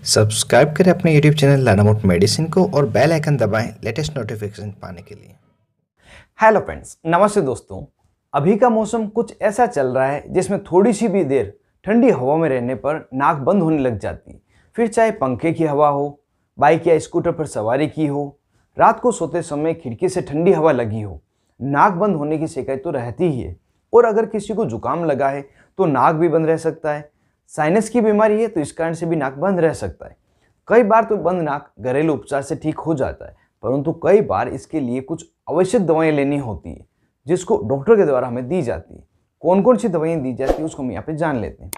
Subscribe करें अपने YouTube channel लानामोट medicine को और बेल आइकन दबाएं लेटेस्ट नोटिफिकेशन पाने के लिए। हेलो फ्रेंड्स, नमस्ते दोस्तों। अभी का मौसम कुछ ऐसा चल रहा है जिसमें थोड़ी सी भी देर ठंडी हवा में रहने पर नाक बंद होने लग जाती है। फिर चाहे पंखे की हवा हो, बाइक या स्कूटर पर सवारी की हो, रात को सोते समय खिड़की से ठंडी हवा लगी हो, नाक बंद होने की शिकायत तो रहती ही है। और अगर किसी को जुकाम लगा है तो नाक भी बंद रह सकता है। साइनस की बीमारी है तो इस कारण से भी नाक बंद रह सकता है। कई बार तो बंद नाक घरेलू उपचार से ठीक हो जाता है, परंतु कई बार इसके लिए कुछ आवश्यक दवाएं लेनी होती है जिसको डॉक्टर के द्वारा हमें दी जाती है। कौन कौन सी दवाएं दी जाती है उसको हम यहाँ पे जान लेते हैं।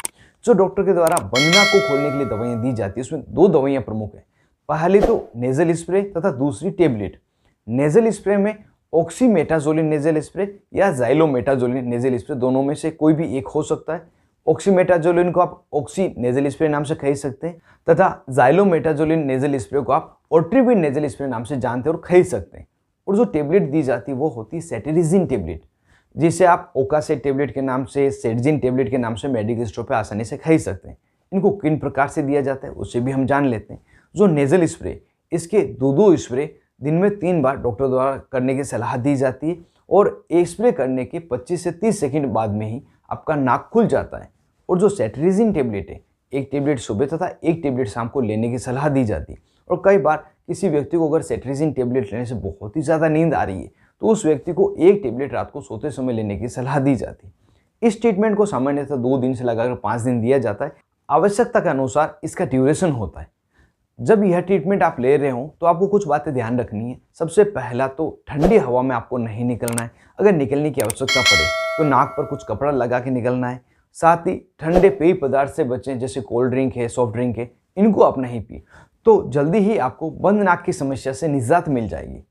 जो डॉक्टर के द्वारा बंद नाक को खोलने के लिए दवाएं दी जाती है उसमें दो दवाइयाँ प्रमुख है। पहली तो नेजल स्प्रे तथा दूसरी टेबलेट। नेजल स्प्रे में ऑक्सीमेटाजोलिन नेजल स्प्रे या ज़ाइलोमेटाजोलिन नेजल स्प्रे, दोनों में से कोई भी एक हो सकता है। ऑक्सीमेटाजोलिन को आप ऑक्सी नेजल स्प्रे नाम से खरीद सकते हैं तथा ज़ाइलोमेटाजोलिन नेजल स्प्रे को आप ओट्रिविन नेजल स्प्रे नाम से जानते हैं और खरीद सकते हैं। और जो टेबलेट दी जाती है वो होती है सेटेरिजिन टेबलेट, जिसे आप ओकासेट टेबलेट के नाम से, सेटजिन टेबलेट के नाम से मेडिकल स्टोर पर आसानी से खरीद सकते हैं। इनको किन प्रकार से दिया जाता है उससे भी हम जान लेते हैं। जो नेजल स्प्रे, इसके दो स्प्रे दिन में 3 बार डॉक्टर द्वारा करने की सलाह दी जाती है और एक स्प्रे करने के 25 से 30 सेकंड बाद में ही आपका नाक खुल जाता है। और जो सेटरिजिन टेबलेट है, एक टेबलेट सुबह तथा एक टेबलेट शाम को लेने की सलाह दी जाती है। और कई बार किसी व्यक्ति को अगर सेटरिजिन टेबलेट लेने से बहुत ही ज़्यादा नींद आ रही है तो उस व्यक्ति को एक टेबलेट रात को सोते समय लेने की सलाह दी जाती है। इस ट्रीटमेंट को सामान्यतः 2 दिन से लगाकर 5 दिन दिया जाता है। आवश्यकता के अनुसार इसका ड्यूरेशन होता है। जब यह ट्रीटमेंट आप ले रहे हो तो आपको कुछ बातें ध्यान रखनी है। सबसे पहला तो ठंडी हवा में आपको नहीं निकलना है। अगर निकलने की आवश्यकता पड़े तो नाक पर कुछ कपड़ा लगा के निकलना है। साथ ही ठंडे पेय पदार्थ से बचें, जैसे कोल्ड ड्रिंक है, सॉफ्ट ड्रिंक है, इनको आप नहीं पिए तो जल्दी ही आपको बंद नाक की समस्या से निजात मिल जाएगी।